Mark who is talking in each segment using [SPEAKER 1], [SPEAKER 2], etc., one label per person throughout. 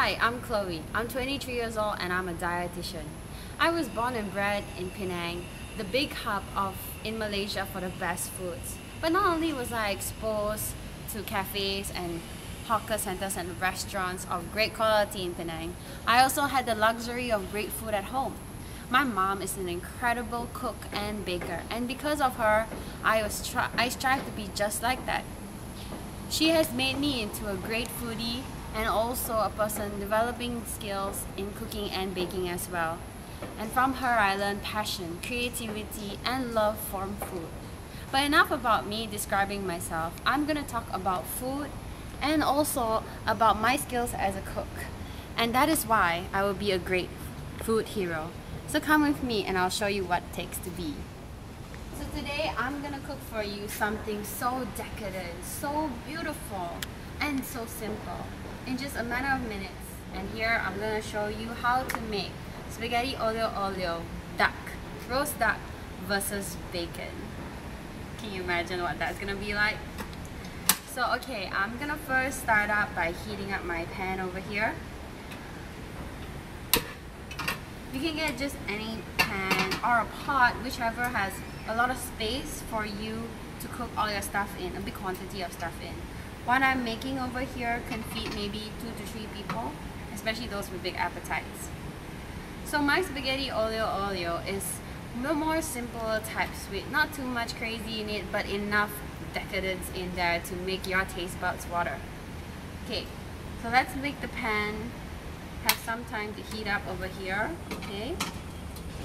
[SPEAKER 1] Hi, I'm Chloe. I'm 23 years old and I'm a dietitian. I was born and bred in Penang, the big hub in Malaysia for the best foods. But not only was I exposed to cafes and hawker centers and restaurants of great quality in Penang, I also had the luxury of great food at home. My mom is an incredible cook and baker, and because of her, I strive to be just like that. She has made me into a great foodie and also a person developing skills in cooking and baking as well. And from her I learned passion, creativity, and love for food. But enough about me describing myself. I'm gonna talk about food and also about my skills as a cook. And that is why I will be a great food hero. So come with me and I'll show you what it takes to be. So today I'm gonna cook for you something so decadent, so beautiful, and so simple in just a matter of minutes. And here I'm gonna show you how to make spaghetti olio olio duck, roast duck versus bacon. Can you imagine what that's gonna be like? So okay, I'm gonna first start out by heating up my pan over here. You can get just any pan or a pot, whichever has a lot of space for you to cook all your stuff in, a big quantity of stuff in. What I'm making over here can feed maybe 2 to 3 people, especially those with big appetites. So my spaghetti olio olio is the more simpler type sweet, not too much crazy in it, but enough decadence in there to make your taste buds water. Okay, so let's make the pan have some time to heat up over here. Okay,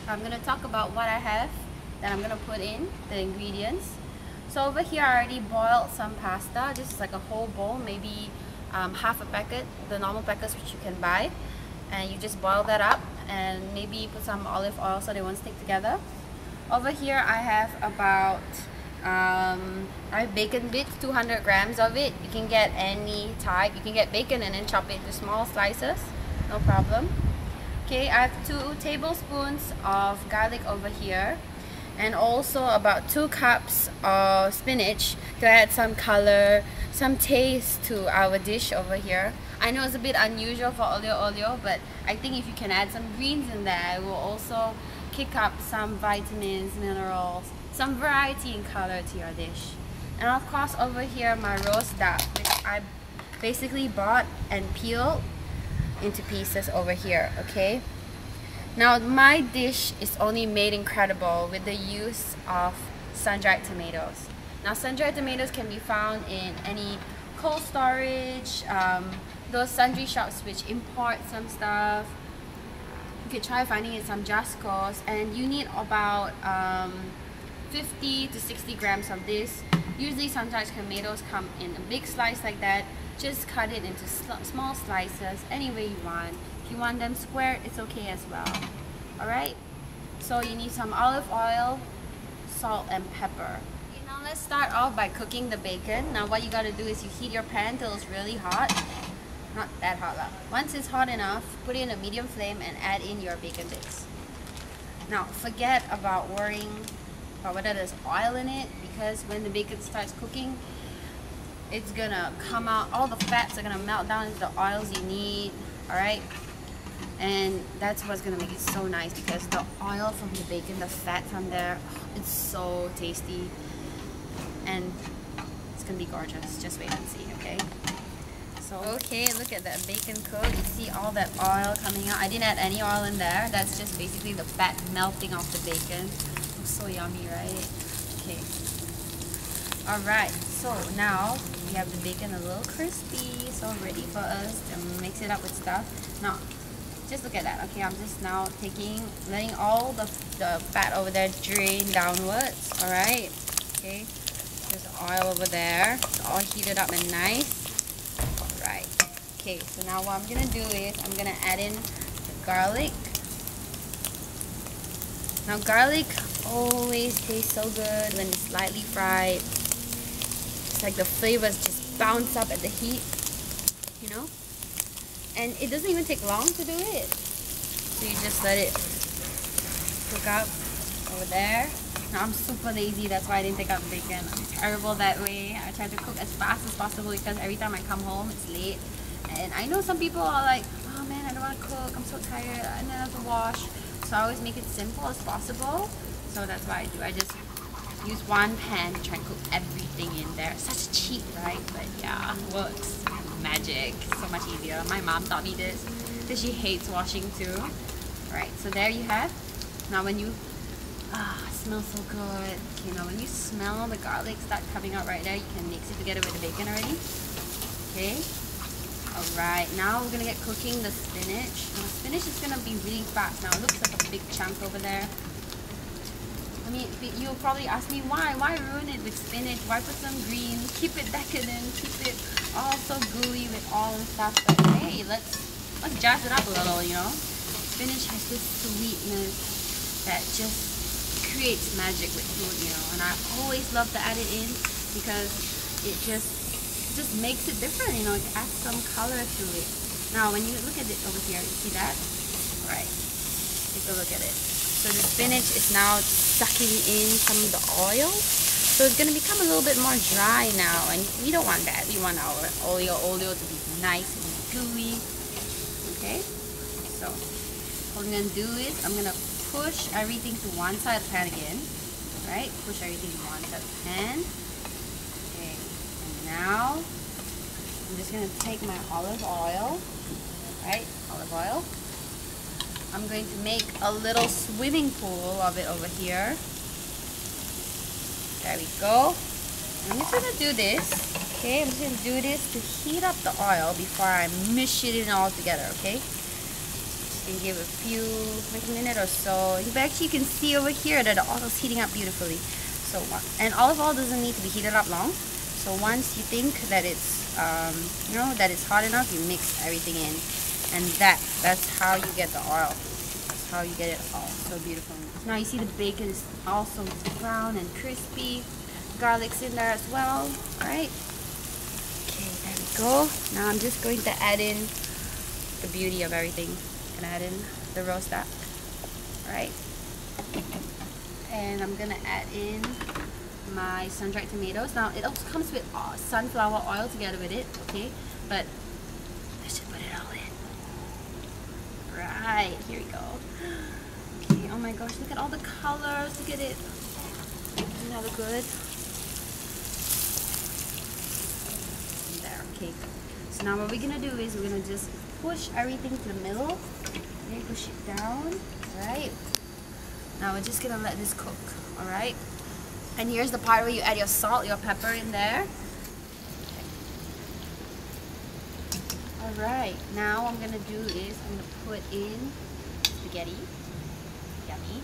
[SPEAKER 1] I'm gonna talk about what I have that I'm gonna put in, the ingredients. So over here I already boiled some pasta, just like a whole bowl, maybe half a packet, the normal packets which you can buy, and you just boil that up and maybe put some olive oil so they won't stick together. Over here I have about I have bacon bits, 200 grams of it. You can get any type. You can get bacon and then chop it into small slices, no problem. Okay, I have 2 tablespoons of garlic over here, and also about 2 cups of spinach to add some color, some taste to our dish over here. I know it's a bit unusual for olio olio, but I think if you can add some greens in there, it will also kick up some vitamins, minerals, some variety in color to your dish. And of course over here my roast duck, which I basically bought and peeled into pieces over here. Okay, now my dish is only made incredible with the use of sun-dried tomatoes. Now sun-dried tomatoes can be found in any cold storage, those sundry shops which import some stuff. You could try finding it some Jascos, and you need about 50 to 60 grams of this. Usually sun-dried tomatoes come in a big slice like that. Just cut it into small slices any way you want. If you want them square, it's okay as well. Alright, so you need some olive oil, salt, and pepper. Okay, now let's start off by cooking the bacon. Now what you gotta do is you heat your pan till it's really hot. Not that hot lah. Once it's hot enough, put it in a medium flame and add in your bacon bits. Now forget about worrying about whether there's oil in it, because when the bacon starts cooking, it's gonna come out, all the fats are gonna melt down into the oils you need. Alright, and that's what's gonna make it so nice, because the oil from the bacon, the fat from there, it's so tasty, and it's gonna be gorgeous. Just wait and see. Okay, so okay, look at that bacon cook. You see all that oil coming out. I didn't add any oil in there. That's just basically the fat melting off the bacon. Looks so yummy, right? Okay, alright, so now we have the bacon a little crispy, so ready for us to mix it up with stuff. Now just look at that. Okay, I'm just now letting all the fat over there drain downwards. Alright, okay, there's oil over there. It's all heated up and nice. Alright, okay, so now what I'm gonna do is I'm gonna add in the garlic. Now garlic always tastes so good when it's lightly fried. It's like the flavors just bounce up at the heat, you know? And it doesn't even take long to do it. So you just let it cook up over there. Now I'm super lazy, that's why I didn't take out the bacon. I'm terrible that way. I try to cook as fast as possible because every time I come home it's late. And I know some people are like, want to cook, I'm so tired, and then I have to wash. So I always make it simple as possible. So that's what I do. I just use one pan to try and cook everything in there. Such cheap, right? But yeah, works. Magic. So much easier. My mom taught me this because she hates washing too. Right, so there you have. Now when you, it smells so good. Okay, now when you smell the garlic start coming out right there, you can mix it together with the bacon already. Okay. Alright, now we're gonna get cooking the spinach. Now the spinach is gonna be really fast. Now it looks like a big chunk over there. I mean, you'll probably ask me why ruin it with spinach? Why put some green? Keep it decadent, keep it all so gooey with all the stuff. But hey, let's jazz it up a little, you know. Spinach has this sweetness that just creates magic with food, you know. And I always love to add it in because it just makes it different, you know. It adds some color to it. Now, when you look at it over here, you see that? All right, take a look at it. So the spinach is now sucking in some of the oil. So it's going to become a little bit more dry now. And we don't want that. We want our oleo to be nice and gooey. Okay? So what I'm going to do is I'm going to push everything to one side of the pan again. Right? Push everything to one side of the pan. Okay. And now I'm just going to take my olive oil. Right? Olive oil. I'm going to make a little swimming pool of it over here. There we go. I'm just going to do this. Okay, I'm just going to do this to heat up the oil before I mush it in all together, okay? Just going to give it a few, like a minute or so. You can see over here that the oil is heating up beautifully. So, and olive oil doesn't need to be heated up long. So once you think that it's, that it's hot enough, you mix everything in. And that's how you get the oil. That's how you get it all so beautiful. Now you see the bacon is also brown and crispy. Garlic's in there as well. Alright. Okay, there we go. Now I'm just going to add in the beauty of everything. I'm gonna add in the roast duck. Alright. And I'm gonna add in my sun-dried tomatoes. Now it also comes with sunflower oil together with it, okay? But let's just put it all in. Right, here we go. Okay, oh my gosh, look at all the colors. Look at it. Doesn't that look good? There, okay. So now what we're gonna do is we're gonna just push everything to the middle. Okay, push it down. Alright. Now we're just gonna let this cook. Alright. And here's the part where you add your salt, your pepper in there. Alright, now what I'm going to do is I'm going to put in spaghetti. Yummy.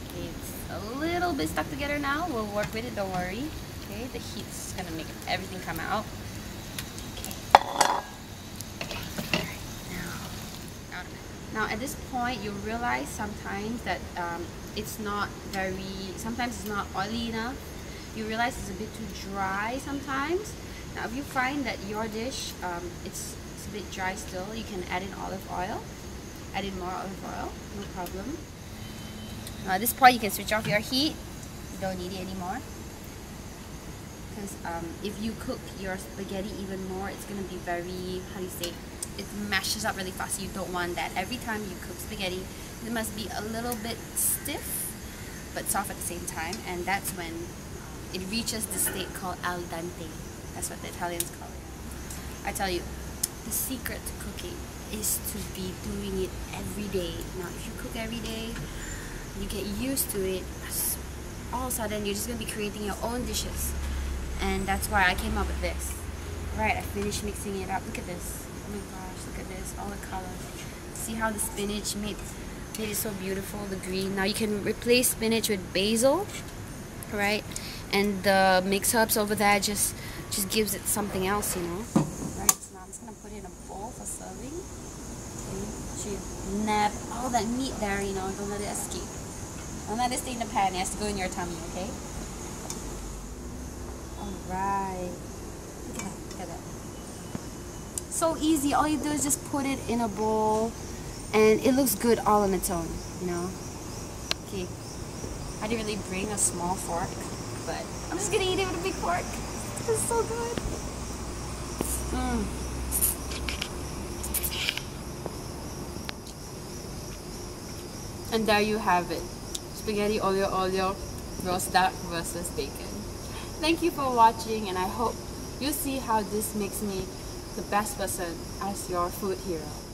[SPEAKER 1] Okay, it's a little bit stuck together now. We'll work with it, don't worry. Okay, the heat's going to make everything come out. Okay. Alright, now at this point you realize sometimes that sometimes it's not oily enough. You realize it's a bit too dry sometimes. Now if you find that your dish, it's a bit dry still, you can add in olive oil. Add in more olive oil, no problem. Now at this point you can switch off your heat. You don't need it anymore. Because if you cook your spaghetti even more, it's going to be very, it mashes up really fast. You don't want that. Every time you cook spaghetti, it must be a little bit stiff, but soft at the same time. And that's when it reaches the state called al dente. That's what the Italians call it. I tell you, the secret to cooking is to be doing it every day. Now, if you cook every day, you get used to it, all of a sudden you're just going to be creating your own dishes. And that's why I came up with this. Right, I finished mixing it up. Look at this. Oh my gosh, look at this. All the colors. See how the spinach made it so beautiful, the green. Now you can replace spinach with basil, right? And the mixed herbs over there just gives it something else, you know. Right, so now I'm just going to put it in a bowl for serving. Okay, so nab all that meat there, you know, don't let it escape. Don't let it stay in the pan, it has to go in your tummy, okay? Alright. Look at that, look at that. So easy, all you do is just put it in a bowl and it looks good all on its own, you know. Okay, I didn't really bring a small fork, but I'm just gonna eat it with a big fork. This is so good. And there you have it. Spaghetti olio olio, roast duck versus bacon. Thank you for watching, and I hope you see how this makes me the best person as your food hero.